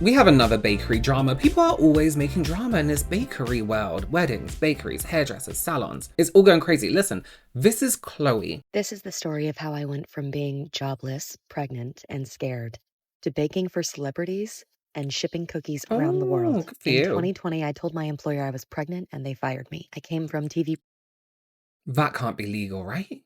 We have another bakery drama. People are always making drama in this bakery world. Weddings, bakeries, hairdressers, salons. It's all going crazy. Listen, this is Chloe. This is the story of how I went from being jobless, pregnant, and scared to baking for celebrities and shipping cookies around the Oh, world. good for In you. 2020, I told my employer I was pregnant and they fired me. I came from TV That can't be legal, right?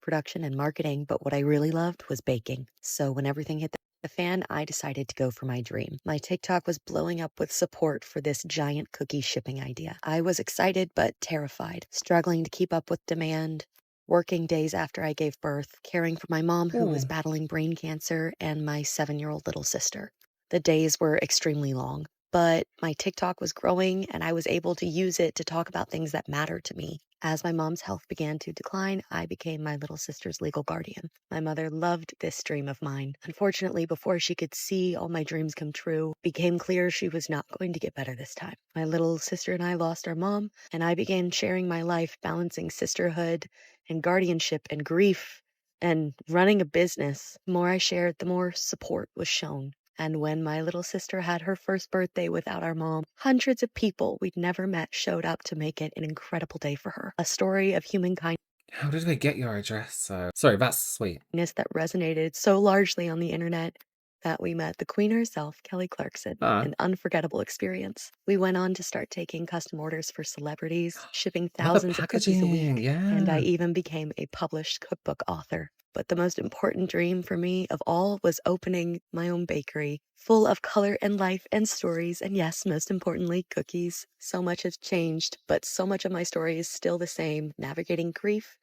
production and marketing, but what I really loved was baking. So when everything hit the fan, I decided to go for my dream. My TikTok was blowing up with support for this giant cookie shipping idea. I was excited but terrified, struggling to keep up with demand, working days after I gave birth, caring for my mom who was Oh. battling brain cancer and my 7-year-old little sister. The days were extremely long, but my TikTok was growing and I was able to use it to talk about things that matter to me. As my mom's health began to decline, I became my little sister's legal guardian. My mother loved this dream of mine. Unfortunately, before she could see all my dreams come true, it became clear she was not going to get better this time. My little sister and I lost our mom, and I began sharing my life, balancing sisterhood and guardianship and grief and running a business. The more I shared, the more support was shown. And when my little sister had her first birthday without our mom, hundreds of people we'd never met showed up to make it an incredible day for her. A story of human kindness How did they get your address? Sorry, that's sweet. that resonated so largely on the internet that we met the queen herself, Kelly Clarkson, Uh, an unforgettable experience. We went on to start taking custom orders for celebrities, shipping love the thousands of cookies a packaging. week, and I Yeah. even became a published cookbook author. But the most important dream for me of all was opening my own bakery, full of color and life and stories, and yes, most importantly, cookies. So much has changed, but so much of my story is still the same, navigating grief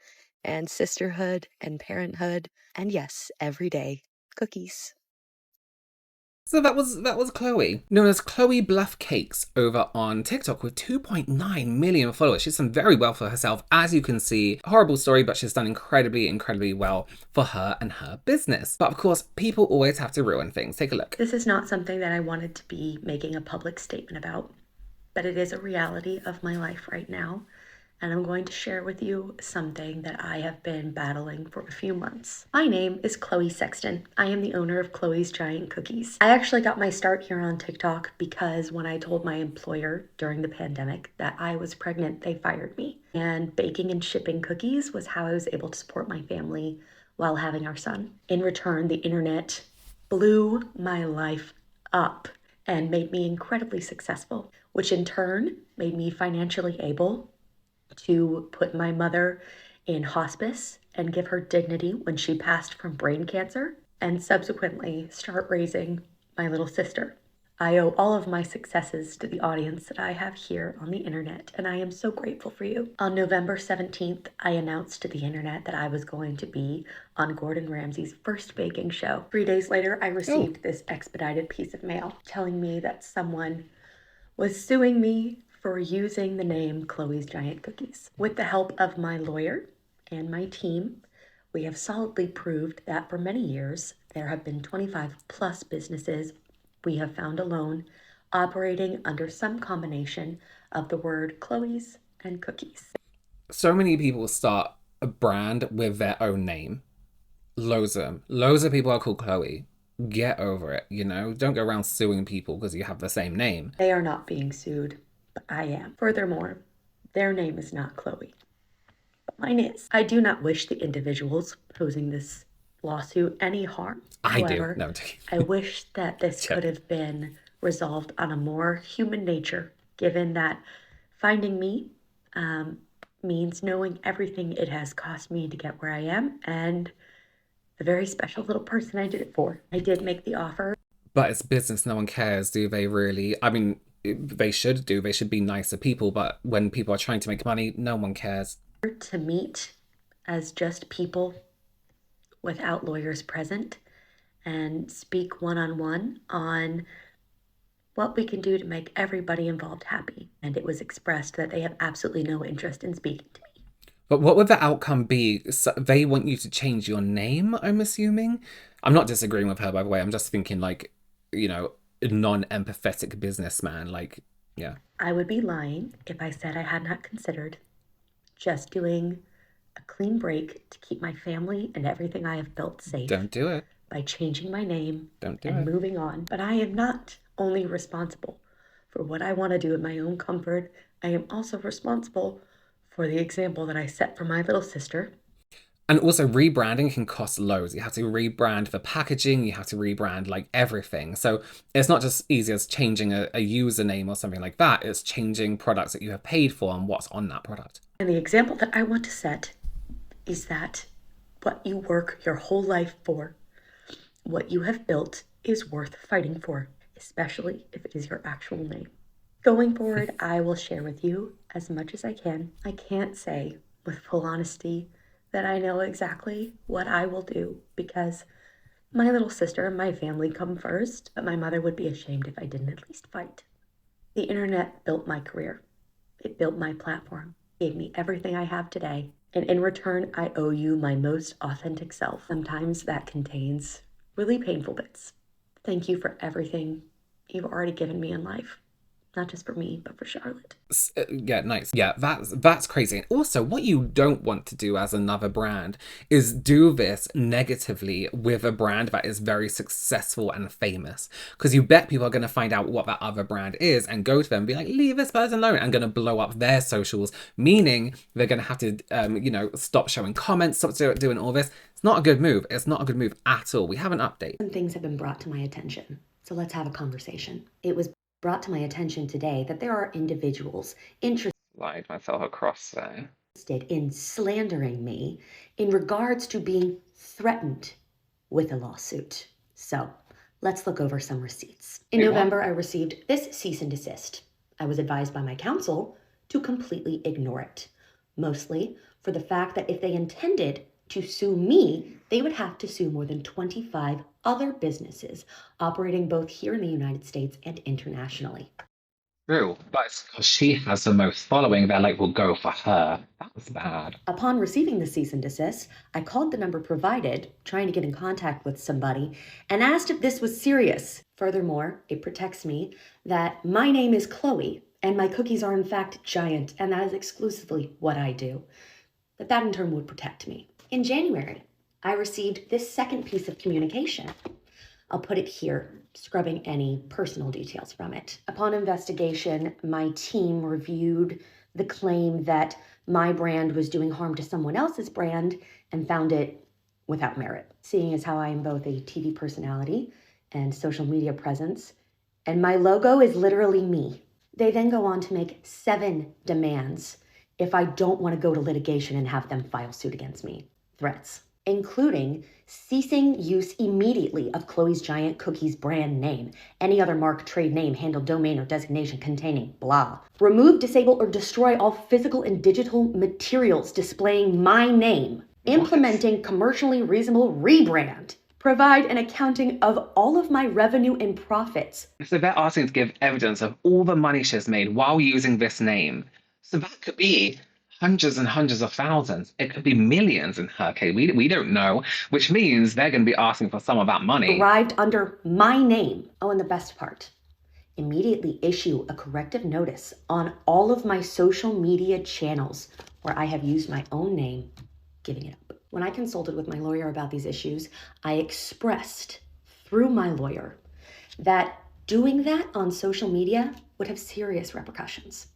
and sisterhood and parenthood, and yes, every day, cookies. So that was Chloe, known as Chloe Bluff Cakes, over on TikTok with 2.9 million followers. She's done very well for herself, as you can see. Horrible story, but she's done incredibly, incredibly well for her and her business. But of course, people always have to ruin things. Take a look. This is not something that I wanted to be making a public statement about, but it is a reality of my life right now. And I'm going to share with you something that I have been battling for a few months. My name is Chloe Sexton. I am the owner of Chloe's Giant Cookies. I actually got my start here on TikTok because when I told my employer during the pandemic that I was pregnant, they fired me. And baking and shipping cookies was how I was able to support my family while having our son. In return, the internet blew my life up and made me incredibly successful, which in turn made me financially able to put my mother in hospice and give her dignity when she passed from brain cancer, and subsequently start raising my little sister. I owe all of my successes to the audience that I have here on the internet, and I am so grateful for you. On November 17th, I announced to the internet that I was going to be on Gordon Ramsay's first baking show. 3 days later, I Oh, received this expedited piece of mail telling me that someone was suing me for using the name Chloe's Giant Cookies. With the help of my lawyer and my team, we have solidly proved that for many years, there have been 25 plus businesses we have found alone operating under some combination of the word Chloe's and cookies. so many people start a brand with their own name. Loads of them. Loads of people are called Chloe. Get over it, you know? Don't go around suing people because you have the same name. They are not being sued, but I am. Furthermore, their name is not Chloe. Mine is. I do not wish the individuals posing this lawsuit any harm. I do. However, No, I'm joking. I wish that this could Joking. have been resolved on a more human nature, given that finding me means knowing everything it has cost me to get where I am and the very special little person I did it for. I did make the offer But it's business, no one cares, do they really? I mean, they should do. They should be nicer people, but when people are trying to make money, no one cares. to meet as just people without lawyers present and speak one on what we can do to make everybody involved happy. And it was expressed that they have absolutely no interest in speaking to me. But what would the outcome be? So they want you to change your name, I'm assuming? I'm not disagreeing with her, by the way. I'm just thinking, like, you know, a non empathetic businessman. Like, yeah. I would be lying if I said I had not considered just doing a clean break to keep my family and everything I have built safe Don't do it. by changing my name Don't do and it. moving on. But I am not only responsible for what I want to do in my own comfort. I am also responsible for the example that I set for my little sister. And also, rebranding can cost loads. You have to rebrand the packaging, you have to rebrand like everything. So it's not just easy as changing a username or something like that, it's changing products that you have paid for and what's on that product. And the example that I want to set is that what you work your whole life for, what you have built, is worth fighting for, especially if it is your actual name. Going forward, I will share with you as much as I can. I can't say with full honesty that I know exactly what I will do because my little sister and my family come first, but my mother would be ashamed if I didn't at least fight. The internet built my career. It built my platform, gave me everything I have today. And in return, I owe you my most authentic self. Sometimes that contains really painful bits. Thank you for everything you've already given me in life. Not just for me, but for Charlotte. Yeah, nice. Yeah, that's crazy. And also, what you don't want to do as another brand is do this negatively with a brand that is very successful and famous, because you bet people are going to find out what that other brand is and go to them and be like, leave this person alone, and going to blow up their socials, meaning they're going to have to stop showing comments, stop doing all this. It's not a good move. It's not a good move at all. We have an update. Some things have been brought to my attention, so let's have a conversation. It was brought to my attention today that there are individuals interested Slide myself across there. in slandering me in regards to being threatened with a lawsuit. So let's look over some receipts. In November, I received this cease and desist. I was advised by my counsel to completely ignore it, mostly for the fact that if they intended to sue me, they would have to sue more than 25 other businesses operating both here in the United States and internationally. True, but it's because she has the most following. They're like, we'll go for her. That was bad. Upon receiving the cease and desist, I called the number provided, trying to get in contact with somebody, and asked if this was serious. Furthermore, it protects me that my name is Chloe, and my cookies are in fact giant, and that is exclusively what I do. That in turn would protect me. In January, I received this second piece of communication. I'll put it here, scrubbing any personal details from it. Upon investigation, my team reviewed the claim that my brand was doing harm to someone else's brand and found it without merit. Seeing as how I am both a TV personality and social media presence, and my logo is literally me. They then go on to make 7 demands if I don't want to go to litigation and have them file suit against me. Threats, including ceasing use immediately of Chloe's Giant Cookies brand name, any other mark, trade name, handle, domain, or designation containing blah. Remove, disable, or destroy all physical and digital materials displaying my name. Implementing commercially reasonable rebrand. Provide an accounting of all of my revenue and profits. So they're asking to give evidence of all the money she's made while using this name. So that could be hundreds and hundreds of thousands. It could be millions in her case. We don't know, which means they're going to be asking for some of that money. Arrived under my name. Oh, and the best part. Immediately issue a corrective notice on all of my social media channels where I have used my own name, giving it up. When I consulted with my lawyer about these issues, I expressed through my lawyer that doing that on social media would have serious repercussions.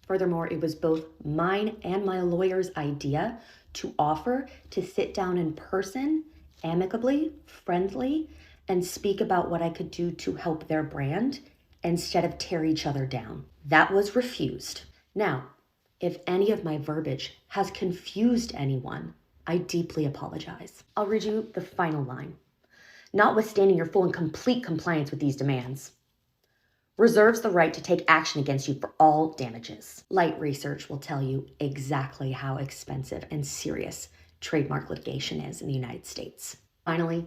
Furthermore, it was both mine and my lawyer's idea to offer to sit down in person, amicably, friendly, and speak about what I could do to help their brand instead of tear each other down. That was refused. Now, if any of my verbiage has confused anyone, I deeply apologize. I'll read you the final line. Notwithstanding your full and complete compliance with these demands, reserves the right to take action against you for all damages. Light research will tell you exactly how expensive and serious trademark litigation is in the United States. Finally,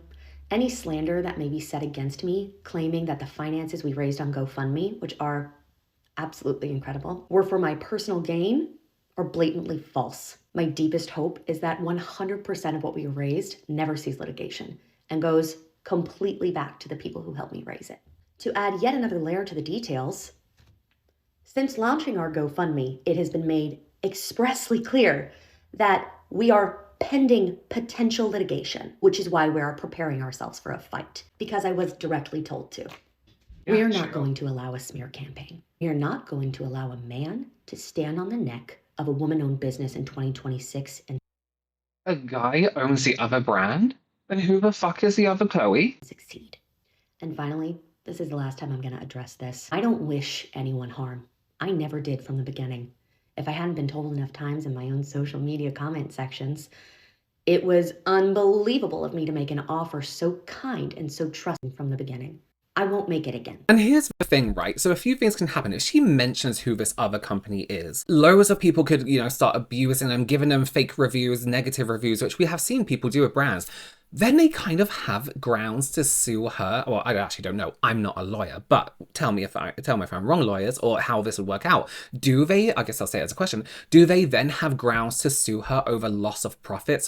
any slander that may be said against me, claiming that the finances we raised on GoFundMe, which are absolutely incredible, were for my personal gain, are blatantly false. My deepest hope is that 100% of what we raised never sees litigation and goes completely back to the people who helped me raise it. To add yet another layer to the details, since launching our GoFundMe, it has been made expressly clear that we are pending potential litigation, which is why we are preparing ourselves for a fight, because I was directly told to. We Yeah, are not sure. going to allow a smear campaign. We are not going to allow a man to stand on the neck of a woman-owned business in 2026 and A guy owns the other brand? Then who the fuck is the other Chloe? succeed. And finally, this is the last time I'm going to address this. I don't wish anyone harm. I never did from the beginning. If I hadn't been told enough times in my own social media comment sections, it was unbelievable of me to make an offer so kind and so trusting from the beginning. I won't make it again. And here's the thing, right? So a few things can happen. If she mentions who this other company is, loads of people could, start abusing them, giving them fake reviews, negative reviews, which we have seen people do with brands. Then they kind of have grounds to sue her. Well, I actually don't know. I'm not a lawyer, but tell me if I'm wrong, lawyers, or how this would work out. Do they? I guess I'll say it as a question. Do they then have grounds to sue her over loss of profits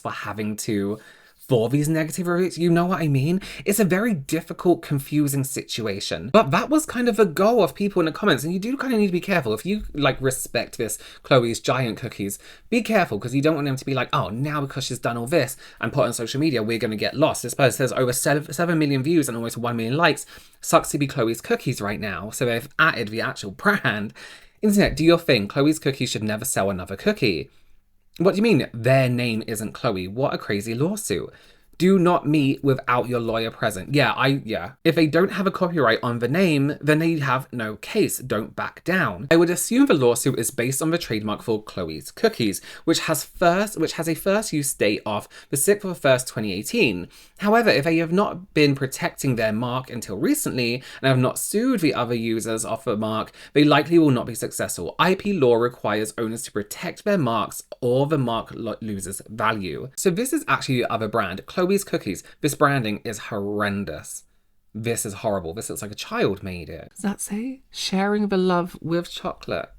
for these negative reviews? You know what I mean? It's a very difficult, confusing situation. But that was kind of a goal of people in the comments, and you do kind of need to be careful. If you respect this Chloe's giant cookies, be careful, because you don't want them to be like, oh, now because she's done all this and put on social media, we're going to get lost. This post has over 7 million views and almost 1 million likes. Sucks to be Chloe's cookies right now. So they've added the actual brand. Internet, do your thing. Chloe's cookies should never sell another cookie. What do you mean their name isn't Chloe? What a crazy lawsuit. Do not meet without your lawyer present. Yeah. If they don't have a copyright on the name, then they have no case. Don't back down. I would assume the lawsuit is based on the trademark for Chloe's Cookies, which has a first use date of the 6th of the 1st, 2018. However, if they have not been protecting their mark until recently and have not sued the other users of the mark, they likely will not be successful. IP law requires owners to protect their marks or the mark loses value. So this is actually the other brand, Chloe's Cookies. This branding is horrendous. This is horrible. This looks like a child made it. Does that say? Sharing the love with chocolate.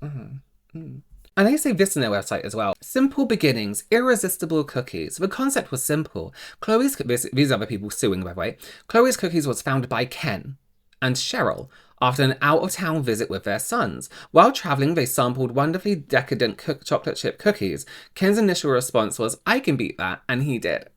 And they say this on their website as well. Simple beginnings, irresistible cookies. The concept was simple. These other people suing, by the way. Chloe's Cookies was founded by Ken and Cheryl after an out-of-town visit with their sons. While traveling, they sampled wonderfully decadent chocolate chip cookies. Ken's initial response was, I can beat that, and he did.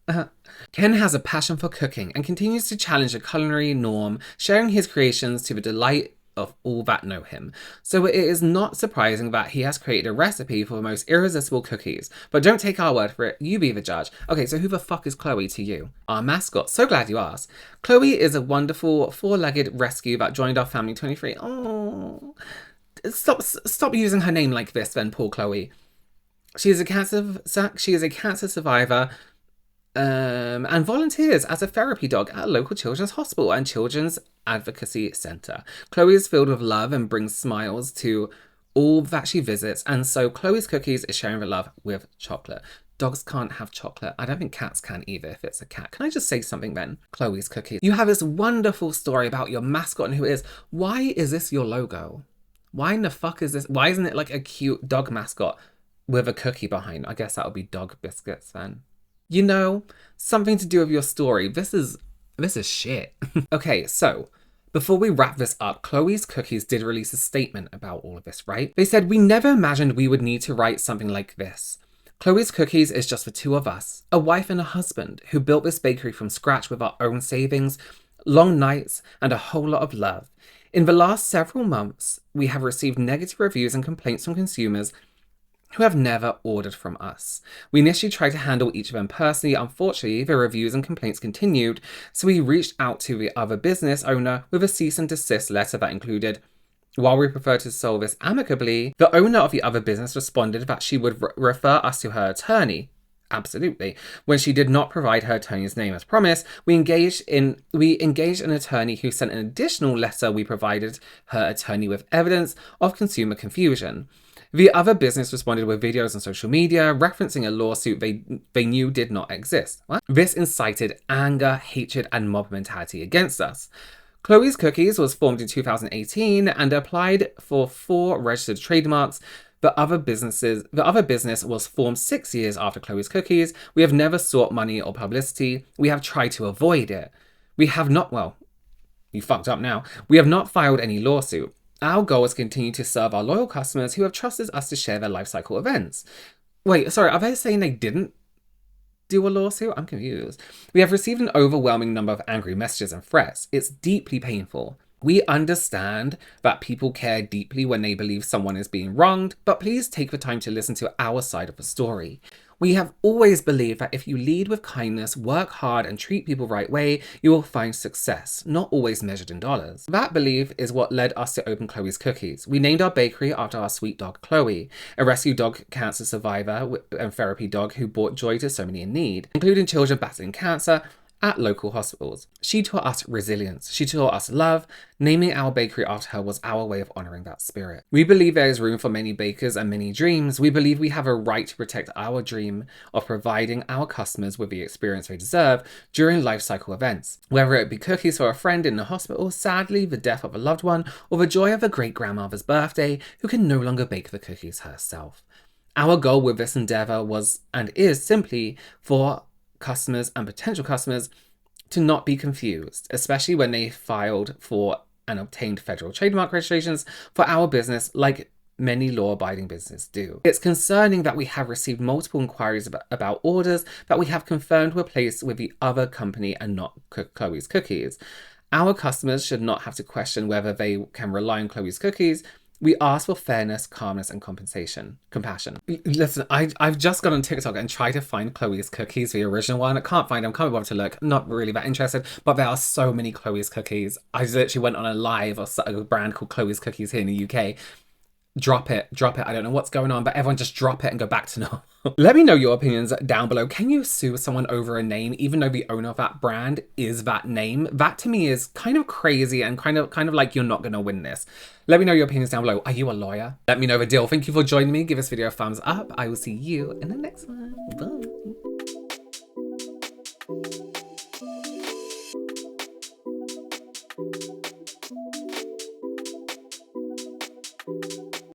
Ken has a passion for cooking and continues to challenge the culinary norm, sharing his creations to the delight of all that know him. So it is not surprising that he has created a recipe for the most irresistible cookies. But don't take our word for it, you be the judge. Okay, so who the fuck is Chloe to you? Our mascot. So glad you asked. Chloe is a wonderful four-legged rescue that joined our family 23. Oh, stop using her name like this then, poor Chloe. She is a cancer survivor and volunteers as a therapy dog at a local children's hospital and children's advocacy centre. Chloe is filled with love and brings smiles to all that she visits, and so Chloe's Cookies is sharing the love with chocolate. Dogs can't have chocolate. I don't think cats can either if it's a cat. Can I just say something then? Chloe's Cookies. You have this wonderful story about your mascot and who it is. Why is this your logo? Why in the fuck is this? Why isn't it like a cute dog mascot with a cookie behind? I guess that would be dog biscuits then. You know, something to do with your story. This is shit. Okay, so before we wrap this up, Chloe's Cookies did release a statement about all of this, right? They said, we never imagined we would need to write something like this. Chloe's Cookies is just the two of us, a wife and a husband who built this bakery from scratch with our own savings, long nights, and a whole lot of love. In the last several months, we have received negative reviews and complaints from consumers who have never ordered from us. We initially tried to handle each of them personally. Unfortunately, the reviews and complaints continued, so we reached out to the other business owner with a cease and desist letter that included, while we prefer to solve this amicably, the owner of the other business responded that she would refer us to her attorney. Absolutely. When she did not provide her attorney's name as promised, we engaged an attorney who sent an additional letter. We provided her attorney with evidence of consumer confusion. The other business responded with videos on social media referencing a lawsuit they knew did not exist. What? This incited anger, hatred, and mob mentality against us. Chloe's Cookies was formed in 2018 and applied for 4 registered trademarks. The other business was formed 6 years after Chloe's Cookies. We have never sought money or publicity. We have tried to avoid it. We have not, well, you fucked up now. We have not filed any lawsuit. Our goal is to continue to serve our loyal customers who have trusted us to share their life cycle events. Wait, sorry, are they saying they didn't do a lawsuit? I'm confused. We have received an overwhelming number of angry messages and threats. It's deeply painful. We understand that people care deeply when they believe someone is being wronged, but please take the time to listen to our side of the story. We have always believed that if you lead with kindness, work hard, and treat people the right way, you will find success, not always measured in dollars. That belief is what led us to open Chloe's Cookies. We named our bakery after our sweet dog, Chloe, a rescue dog cancer survivor and therapy dog who brought joy to so many in need, including children battling cancer at local hospitals. She taught us resilience. She taught us love. Naming our bakery after her was our way of honoring that spirit. We believe there is room for many bakers and many dreams. We believe we have a right to protect our dream of providing our customers with the experience they deserve during life cycle events. Whether it be cookies for a friend in the hospital, sadly the death of a loved one, or the joy of a great-grandmother's birthday who can no longer bake the cookies herself. Our goal with this endeavor was and is simply for customers and potential customers to not be confused, especially when they filed for and obtained federal trademark registrations for our business like many law-abiding businesses do. It's concerning that we have received multiple inquiries about orders that we have confirmed were placed with the other company and not Chloe's Cookies. Our customers should not have to question whether they can rely on Chloe's Cookies. We ask for fairness, calmness, and compassion. Listen, I've just gone on TikTok and tried to find Chloe's Cookies, the original one. I can't find them, can't be bothered to look. Not really that interested, but there are so many Chloe's Cookies. I literally went on a live of a brand called Chloe's Cookies here in the UK. Drop it. I don't know what's going on, but everyone just drop it and go back to normal. Let me know your opinions down below. Can you sue someone over a name, even though the owner of that brand is that name? That to me is kind of crazy and kind of like you're not gonna win this. Let me know your opinions down below. Are you a lawyer? Let me know the deal. Thank you for joining me. Give this video a thumbs up. I will see you in the next one. Bye.